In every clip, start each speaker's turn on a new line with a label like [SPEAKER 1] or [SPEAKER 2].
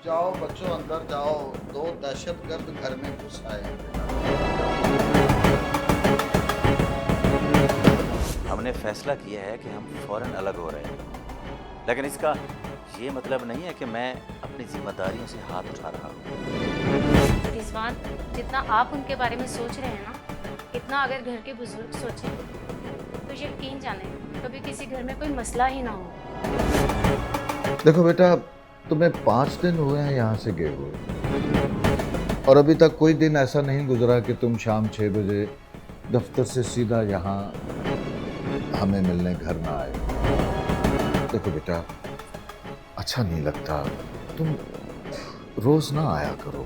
[SPEAKER 1] जाओ बच्चों अंदर जाओ, दो दहशतगर्द घर में घुस आए हैं।
[SPEAKER 2] हमने फैसला किया है कि हम फौरन अलग हो रहे हैं, लेकिन इसका ये मतलब नहीं है कि मैं अपनी जिम्मेदारियों से हाथ उठा रहा हूँ।
[SPEAKER 3] रिजवान, जितना आप उनके बारे में सोच रहे हैं ना, इतना अगर घर के बुजुर्ग सोचें तो यकीन जाने कभी किसी घर में कोई मसला ही ना हो।
[SPEAKER 1] देखो बेटा, तुम्हें 5 दिन हुए हैं यहाँ से गए हुए, और अभी तक कोई दिन ऐसा नहीं गुजरा कि तुम शाम 6 बजे दफ्तर से सीधा यहाँ हमें मिलने घर ना आए। देखो बेटा, अच्छा नहीं लगता, तुम रोज ना आया करो।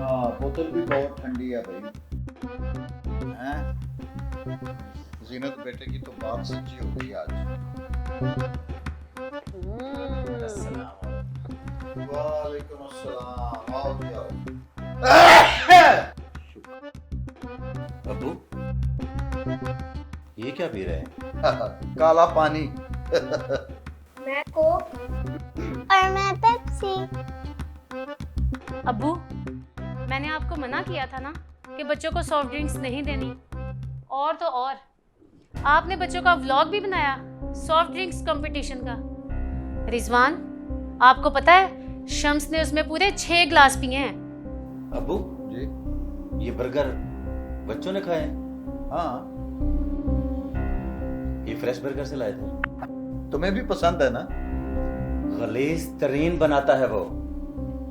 [SPEAKER 1] हाँ, बोतल भी बहुत ठंडी है भाई। हैं? जीनत बेटे की तो बात सच्ची हो गई आज। वालेकुम अस्सलाम। आओ जी आओ।
[SPEAKER 2] अब्बू, ये क्या पी रहे हैं?
[SPEAKER 1] काला पानी।
[SPEAKER 4] मैं कोक और मैं पेप्सी।
[SPEAKER 3] अब्बू, मैंने आपको मना किया था ना कि बच्चों को सॉफ्ट ड्रिंक्स नहीं देनी। और तो और आपने बच्चों का व्लॉग भी बनाया सॉफ्ट ड्रिंक्स कंपटीशन का। रिजवान, आपको पता है शम्स ने उसमें पूरे 6 ग्लास पिए हैं।
[SPEAKER 2] अब्बू
[SPEAKER 1] जी
[SPEAKER 2] ये बर्गर बच्चों ने खाए हैं?
[SPEAKER 1] हाँ,
[SPEAKER 2] ये फ्रेश बर्गर से लाए थे।
[SPEAKER 1] तुम्हें भी पसंद है ना?
[SPEAKER 2] गलीज तरीन बनाता है वो,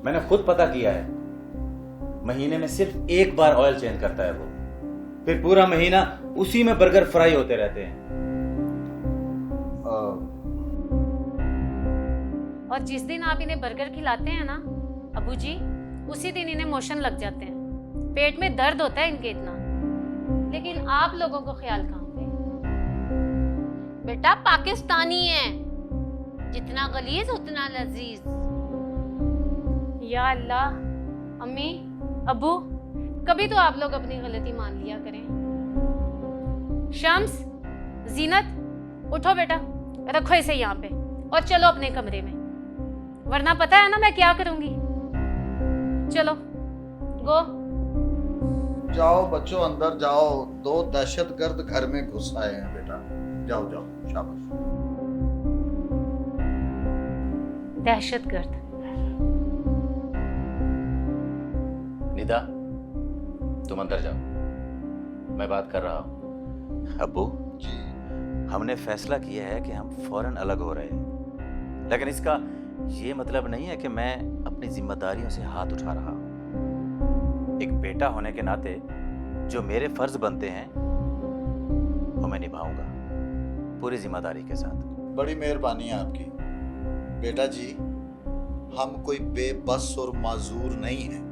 [SPEAKER 2] मैंने खुद पता किया है। महीने में सिर्फ एक बार ऑयल चेंज करता है वो, फिर पूरा महीना उसी में बर्गर फ्राई होते रहते हैं।
[SPEAKER 3] और जिस दिन आप इन्हें बर्गर खिलाते हैं ना अबू जी, उसी दिन इन्हें मोशन लग जाते हैं, पेट में दर्द होता है इनके इतना। लेकिन आप लोगों को ख्याल कहाँ पे?
[SPEAKER 4] बेटा पाकिस्तानी है, जितना गलीज उतना लजीज।
[SPEAKER 3] या अल्लाह, अम्मी अबू, कभी तो आप लोग अपनी गलती मान लिया करें। शम्स, जीनत, उठो बेटा, रखो इसे यहाँ पे और चलो अपने कमरे में, वरना पता है ना मैं क्या करूंगी। चलो गो।
[SPEAKER 1] जाओ बच्चों अंदर जाओ, दो दहशतगर्द घर में घुस आए हैं बेटा। जाओ जाओ, शाबाश।
[SPEAKER 3] दहशतगर्द?
[SPEAKER 2] निदा, तुम अंदर जाओ, मैं बात कर रहा हूँ। अब्बू
[SPEAKER 1] जी
[SPEAKER 2] हमने फैसला किया है कि हम फौरन अलग हो रहे हैं, लेकिन इसका ये मतलब नहीं है कि मैं अपनी जिम्मेदारियों से हाथ उठा रहा हूँ। एक बेटा होने के नाते जो मेरे फर्ज बनते हैं वो मैं निभाऊंगा पूरी जिम्मेदारी के साथ।
[SPEAKER 1] बड़ी मेहरबानी है आपकी बेटा जी। हम कोई बेबस और माजूर नहीं हैं।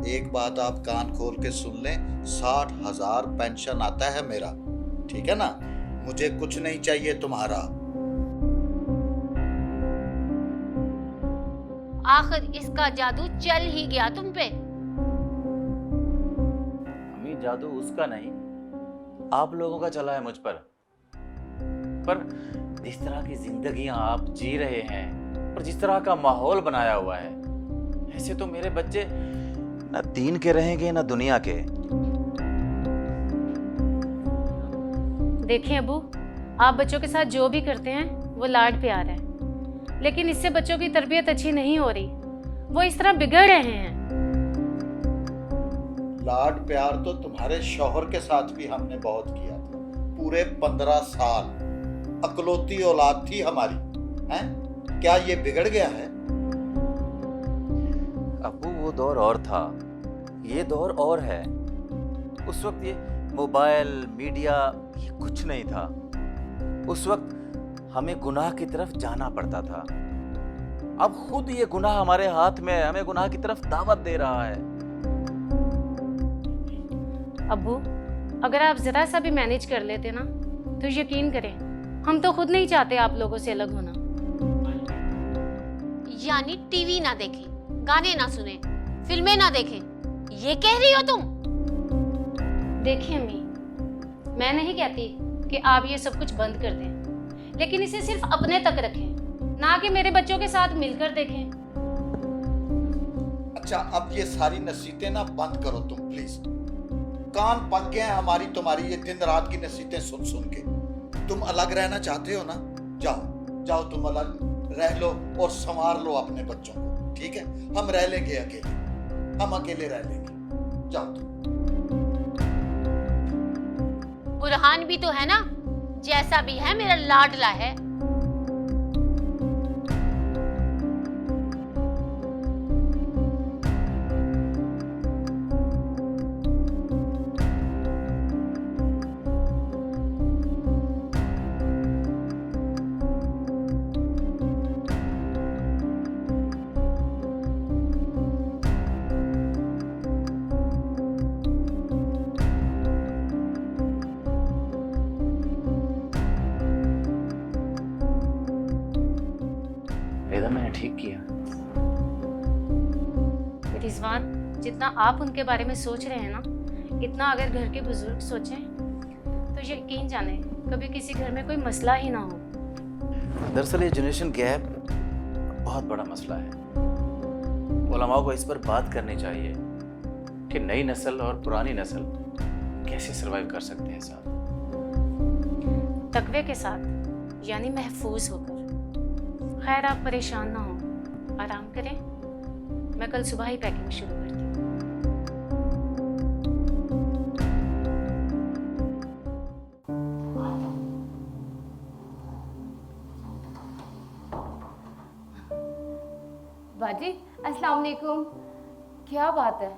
[SPEAKER 1] एक बात आप कान खोल के सुन लें, 60,000 पेंशन आता है मेरा, ठीक है ना? मुझे कुछ नहीं चाहिए तुम्हारा।
[SPEAKER 4] आखिर इसका जादू चल ही गया तुम पे।
[SPEAKER 2] अम्मी, जादू उसका नहीं, आप लोगों का चला है मुझ पर जिस तरह की जिंदगियां आप जी रहे हैं और जिस तरह का माहौल बनाया हुआ है, ऐसे तो मेरे बच्चे ना दीन के रहेंगे ना दुनिया के।
[SPEAKER 3] देखिए अबू, आप बच्चों के साथ जो भी करते हैं वो लाड प्यार है, लेकिन इससे बच्चों की तरबियत अच्छी नहीं हो रही, वो इस तरह बिगड़ रहे हैं।
[SPEAKER 1] लाड प्यार तो तुम्हारे शौहर के साथ भी हमने बहुत किया था। पूरे 15 साल अकलौती औलाद थी हमारी, हैं? क्या ये बिगड़ गया है?
[SPEAKER 2] अब्बू वो दौर और था, ये दौर और है। उस वक्त ये मोबाइल मीडिया ये कुछ नहीं था। उस वक्त हमें गुनाह की तरफ जाना पड़ता था। अब खुद ये गुनाह हमारे हाथ में है, हमें गुनाह की तरफ दावत दे रहा है।
[SPEAKER 3] अब्बू, अगर आप जरा सा भी मैनेज कर लेते ना तो यकीन करें हम तो खुद नहीं चाहते आप लोगों से अलग होना।
[SPEAKER 4] यानी टीवी ना देखें, गाने ना सुने, फिल्में ना देखें, ये कह रही हो तुम?
[SPEAKER 3] देखिए अम्मी, मैं नहीं कहती कि आप ये सब कुछ बंद कर दें, लेकिन इसे सिर्फ अपने तक रखें, ना कि मेरे बच्चों के साथ मिलकर देखें।
[SPEAKER 1] अच्छा, अब ये सारी नसीहतें ना बंद करो तुम प्लीज। कान पक गए हैं हमारी तुम्हारी ये दिन रात की नसीहतें सुन सुन के। तुम अलग रहना चाहते हो ना, जाओ जाओ, तुम अलग रह लो और संवार लो अपने बच्चों को, ठीक है? हम रह लेंगे अकेले, हम अकेले रह लेंगे, जाओ तुम।
[SPEAKER 4] बुरहान भी तो है ना, जैसा भी है मेरा लाडला है।
[SPEAKER 2] वेदा, मैंने ठीक किया।
[SPEAKER 3] रिजवान, जितना आप उनके बारे में सोच रहे हैं ना, इतना अगर घर के बुजुर्ग सोचें तो यकीन जाने कभी किसी घर में कोई मसला ही ना हो।
[SPEAKER 2] दरअसल ये जनरेशन गैप बहुत बड़ा मसला है। उलमाओं को इस पर बात करनी चाहिए कि नई नस्ल और पुरानी नस्ल कैसे सरवाइव कर सकते हैं साथ।
[SPEAKER 3] तकवे के साथ, यानी महफूज होकर। खैर, आप परेशान ना हो, आराम करें। मैं कल सुबह ही पैकिंग शुरू करती हूँ।
[SPEAKER 5] बाजी, अस्सलाम वालेकुम। क्या बात है,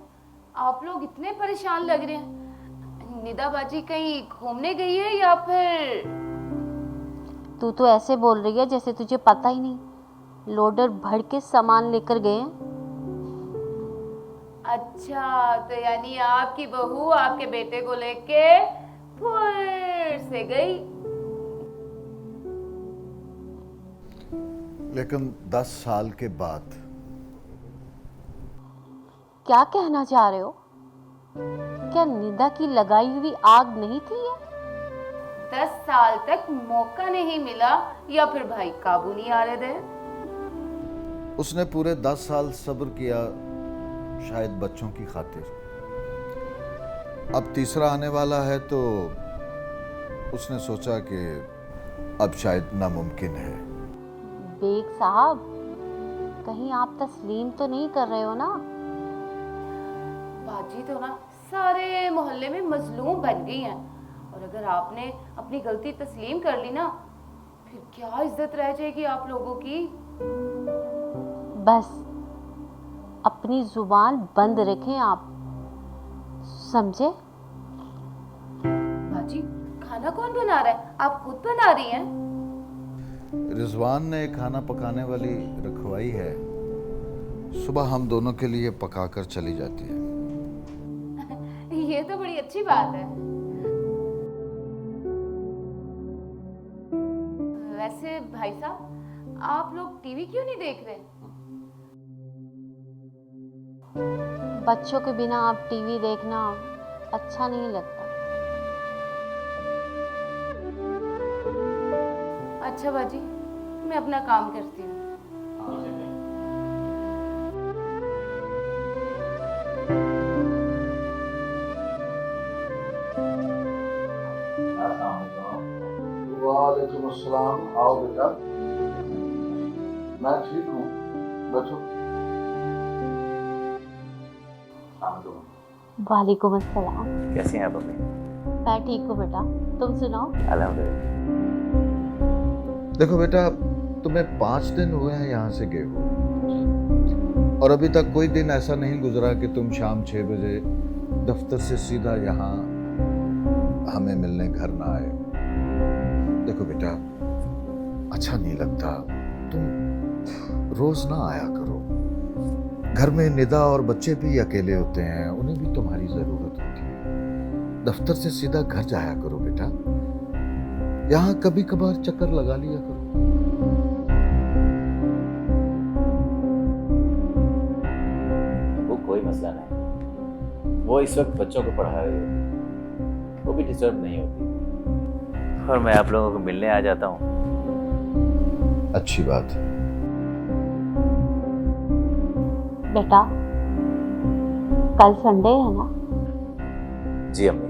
[SPEAKER 5] आप लोग इतने परेशान लग रहे हैं। निदा बाजी कहीं घूमने गई है या फिर?
[SPEAKER 4] तू तो ऐसे बोल रही है जैसे तुझे पता ही नहीं। लोडर भर के सामान लेकर गए हैं।
[SPEAKER 5] अच्छा, तो यानी आपकी बहू आपके बेटे को लेके फिर से गई।
[SPEAKER 1] लेकिन 10 साल के बाद।
[SPEAKER 4] क्या कहना चाह रहे हो? क्या निदा की लगाई हुई आग नहीं थी ये?
[SPEAKER 5] 10 साल तक मौका नहीं मिला या फिर भाई काबू नहीं आ रहे थे?
[SPEAKER 1] उसने पूरे 10 साल सब्र किया, शायद बच्चों की खातिर। अब तीसरा आने वाला है तो उसने सोचा कि अब शायद नामुमकिन है।
[SPEAKER 4] बेग साहब, कहीं आप तस्लीम तो नहीं कर रहे हो ना?
[SPEAKER 5] बाजी तो ना सारे मोहल्ले में मजलूम बन गई हैं, और अगर आपने अपनी गलती तस्लीम कर ली ना, फिर क्या इज्जत रह जाएगी आप लोगों की।
[SPEAKER 4] बस अपनी जुबान बंद रखें आप, समझे?
[SPEAKER 5] बाजी, खाना कौन बना रहा है? आप खुद बना रही हैं?
[SPEAKER 1] रिजवान ने खाना पकाने वाली रखवाई है, सुबह हम दोनों के लिए पकाकर चली जाती है।
[SPEAKER 5] ये तो बड़ी अच्छी बात है। वैसे भाई साहब, आप लोग टीवी क्यों नहीं देख रहे?
[SPEAKER 4] बच्चों के बिना आप टीवी देखना अच्छा नहीं लगता।
[SPEAKER 5] अच्छा बाजी, मैं अपना काम करती हूँ।
[SPEAKER 1] वालेकुम अस्सलाम। आओ बेटा, मैं ठीक हूँ, बैठो।
[SPEAKER 4] वालेकुम अस्सलाम।
[SPEAKER 2] कैसे हैं आप अम्मी?
[SPEAKER 4] मैं ठीक हूँ बेटा, तुम सुनाओ।
[SPEAKER 2] अल्हम्दुलिल्लाह।
[SPEAKER 1] देखो बेटा, तुम्हें 5 दिन हुए हैं यहाँ से गए हो, और अभी तक कोई दिन ऐसा नहीं गुजरा कि तुम शाम 6 बजे दफ्तर से सीधा यहाँ हमें मिलने घर ना आए। देखो बेटा, अच्छा नहीं लगता, तुम रोज ना आया करो। घर में निदा और बच्चे भी अकेले होते हैं, उन्हें भी तुम्हारी जरूरत होती है। दफ्तर से सीधा घर जाया करो बेटा, यहाँ कभी कभार चक्कर लगा लिया करो।
[SPEAKER 2] वो कोई मसला नहीं, वो इस वक्त बच्चों को पढ़ा रही है, वो भी डिस्टर्ब नहीं होती, और मैं आप लोगों को मिलने आ जाता हूँ।
[SPEAKER 1] अच्छी बात है।
[SPEAKER 4] बेटा कल संडे है ना?
[SPEAKER 2] जी अम्मी।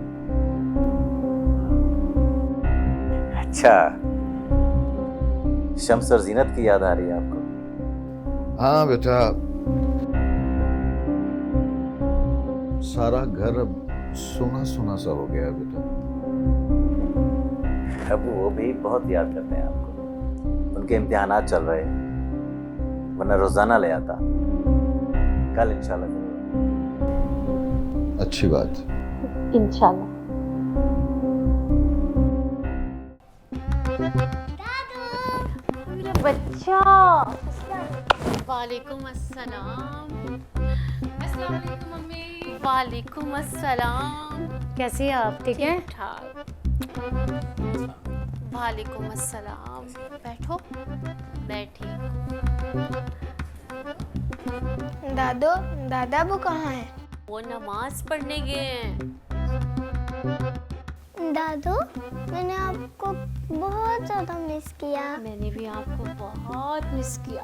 [SPEAKER 2] अच्छा, शम्स और जीनत की याद आ रही है आपको?
[SPEAKER 1] हाँ बेटा, सारा घर अब सोना सोना सा हो गया है बेटा।
[SPEAKER 2] अब वो भी बहुत याद करते हैं आपको। उनके इम्तिहानात चल रहे हैं, वरना रोजाना ले आता। कल इंशाल्लाह जरूर।
[SPEAKER 1] अच्छी बात।
[SPEAKER 4] इंशाल्लाह। मेरा बच्चा। वालेकुम अस्सलाम।
[SPEAKER 3] अस्सलाम वालेकुम मम्मी।
[SPEAKER 4] वालेकुम अस्सलाम।
[SPEAKER 3] कैसी हैं आप? ठीक है?
[SPEAKER 4] ठाक। वालेकुम अस्सलाम। बैठो। बैठी।
[SPEAKER 6] दादो दादा वो कहाँ है?
[SPEAKER 4] वो नमाज पढ़ने गए हैं।
[SPEAKER 6] दादो मैंने आपको बहुत ज्यादा मिस किया।
[SPEAKER 4] मैंने भी आपको बहुत मिस किया।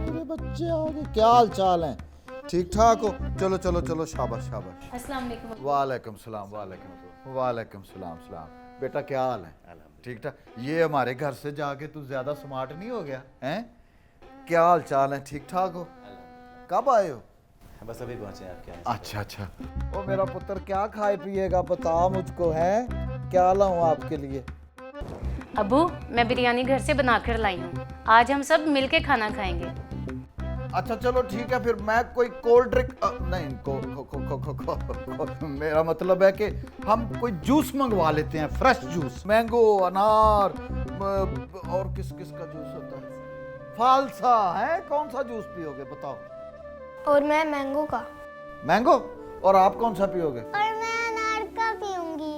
[SPEAKER 1] मेरे बच्चे आ गए। क्या हाल चाल है? ठीक ठाक हो? चलो चलो चलो, शाबाश शाबाश।
[SPEAKER 3] अस्सलाम वालेकुम।
[SPEAKER 1] वालेकुम सलाम। वालेकुम सलाम। बेटा क्या हाल है? ठीक ठाक। ये हमारे घर से जाके तू ज्यादा स्मार्ट नहीं हो गया हैं? क्या हाल चाल है? ठीक ठाक हो? कब आए हो?
[SPEAKER 2] बस अभी पहुंचे आपके यहाँ।
[SPEAKER 1] अच्छा। ओ मेरा पुत्र क्या खाए पिएगा बता मुझको, है क्या लाऊं आपके लिए?
[SPEAKER 3] अबू, मैं बिरयानी घर से बनाकर लाई हूँ। आज हम सब मिलके खाना खाएंगे।
[SPEAKER 1] अच्छा चलो ठीक है, फिर मैं कोई कोल्ड ड्रिंक नहीं को मेरा मतलब है कि हम कोई जूस मंगवा लेते हैं, फ्रेश जूस, मैंगो, अनार, और किस किस का जूस होता है? फालसा है। कौन सा जूस पियोगे बताओ?
[SPEAKER 6] और मैं मैंगो का।
[SPEAKER 1] मैंगो। और आप कौन सा पियोगे?
[SPEAKER 6] और मैं अनार का पीऊंगी।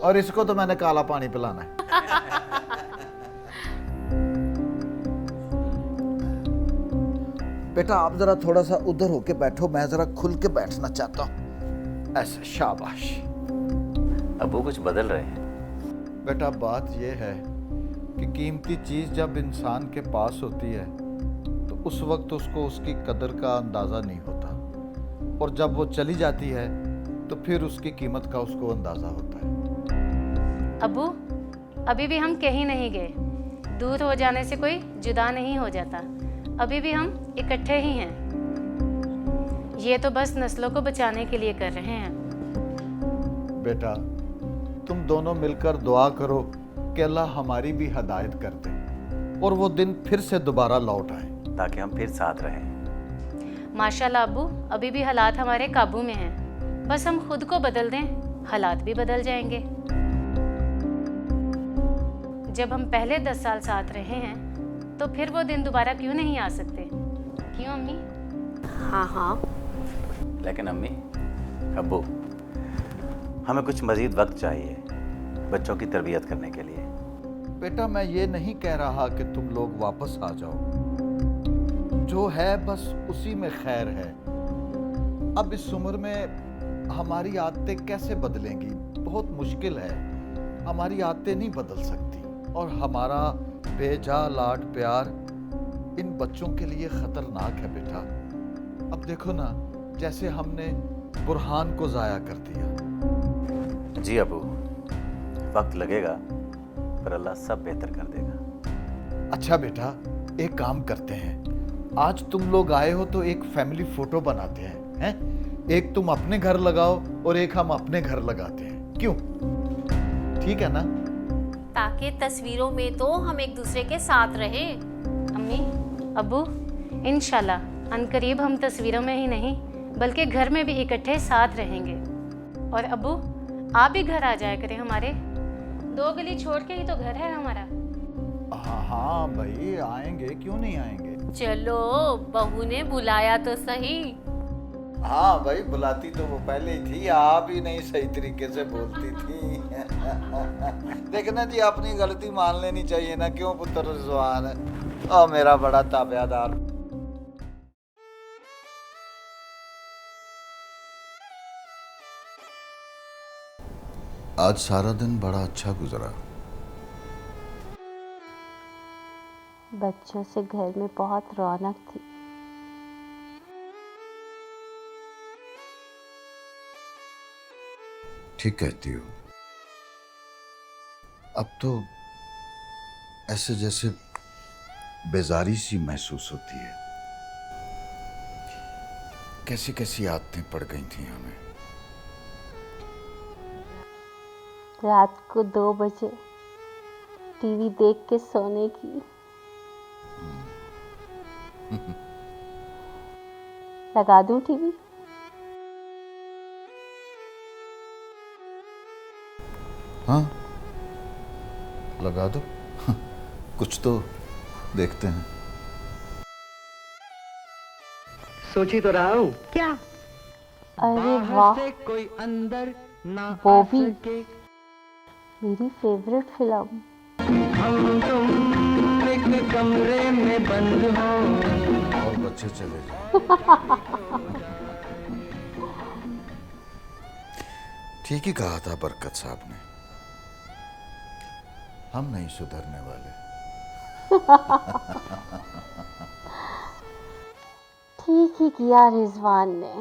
[SPEAKER 1] और इसको तो मैंने काला पानी पिलाना है। बेटा आप जरा थोड़ा सा उधर होके बैठो, मैं जरा खुल के बैठना चाहता हूँ। ऐसे, शाबाश।
[SPEAKER 2] अब वो कुछ बदल रहे हैं।
[SPEAKER 1] बेटा बात यह है कि कीमती चीज जब इंसान के पास होती है तो उस वक्त उसको उसकी कदर का अंदाजा नहीं होता, और जब वो चली जाती है तो फिर उसकी कीमत का उसको अंदाजा होता है।
[SPEAKER 3] अबू, अभी भी हम कहीं नहीं गए। दूर हो जाने से कोई जुदा नहीं हो जाता। अभी भी हम इकट्ठे ही हैं। ये तो बस नस्लों को बचाने के लिए कर रहे हैं।
[SPEAKER 1] बेटा तुम दोनों मिलकर दुआ करो कि अल्लाह हमारी भी हदायत कर दे और वो दिन फिर से दोबारा लौट आए,
[SPEAKER 2] ताकि हम फिर साथ रहें।
[SPEAKER 3] माशाल्लाह अबू, अभी भी हालात हमारे काबू में हैं। बस हम खुद को बदल दें, हालात भी बदल जाएंगे। जब हम पहले 10 साल साथ रहे हैं तो फिर वो दिन दोबारा क्यों नहीं आ सकते? क्यों अम्मी?
[SPEAKER 4] हाँ।
[SPEAKER 2] लेकिन अम्मी, अब्बू, हमें कुछ मजीद वक्त चाहिए बच्चों की तरबियत करने के लिए।
[SPEAKER 1] बेटा मैं ये नहीं कह रहा कि तुम लोग वापस आ जाओ, जो है बस उसी में खैर है। अब इस उम्र में हमारी आदतें कैसे बदलेंगी? बहुत मुश्किल है। हमारी आदतें नहीं बदल सकती, और हमारा बेजा लाड प्यार इन बच्चों के लिए खतरनाक है बेटा। अब देखो ना, जैसे हमने बुरहान को जाया कर दिया।
[SPEAKER 2] जी अबू, वक्त लगेगा पर अल्लाह सब बेहतर कर देगा।
[SPEAKER 1] अच्छा बेटा, एक काम करते हैं, आज तुम लोग आए हो तो एक फैमिली फोटो बनाते हैं? एक तुम अपने घर लगाओ और एक हम अपने घर लगाते हैं, क्यों? ठीक है ना?
[SPEAKER 4] ताकि तस्वीरों में तो हम एक दूसरे के साथ रहें।
[SPEAKER 3] अम्मी, अबू, इंशाल्लाह अनकरीब हम तस्वीरों में ही नहीं बल्कि घर में भी इकट्ठे साथ रहेंगे। और अबू, आप भी घर आ जाया करें हमारे। 2 गली छोड़ के ही तो घर है हमारा।
[SPEAKER 1] हाँ भाई आएंगे, क्यों नहीं आएंगे।
[SPEAKER 4] चलो, बहू ने बुलाया तो सही।
[SPEAKER 1] हाँ भाई, बुलाती तो वो पहले ही थी, आप ही नहीं सही तरीके से बोलती थी। देखना जी, अपनी गलती मान लेनी चाहिए ना, क्यों पुत्र रिजवान? और मेरा बड़ा ताबेदार। आज सारा दिन बड़ा अच्छा गुजरा।
[SPEAKER 4] बच्चों से घर में बहुत रौनक थी।
[SPEAKER 1] ठीक कहती हो। अब तो ऐसे जैसे बेजारी सी महसूस होती है। कैसी कैसी आदतें पड़ गई थी हमें।
[SPEAKER 4] रात को 2 बजे टीवी देख के सोने की। लगा दूं टीवी?
[SPEAKER 1] हाँ, लगा दो। कुछ तो देखते हैं।
[SPEAKER 7] सोची तो रहा हूँ
[SPEAKER 8] क्या?
[SPEAKER 4] अरे
[SPEAKER 7] बाहर
[SPEAKER 4] वाह,
[SPEAKER 7] से कोई अंदर ना
[SPEAKER 4] वो
[SPEAKER 7] आ
[SPEAKER 4] भी।
[SPEAKER 7] सके।
[SPEAKER 4] मेरी फेवरेट फिल्म।
[SPEAKER 7] हम तुम एक कमरे में बंद हो।
[SPEAKER 1] और बच्चे चले जाए। ठीक ही कहा था बरकत साहब ने, हम नहीं सुधरने वाले।
[SPEAKER 4] ठीक ही किया रिजवान ने।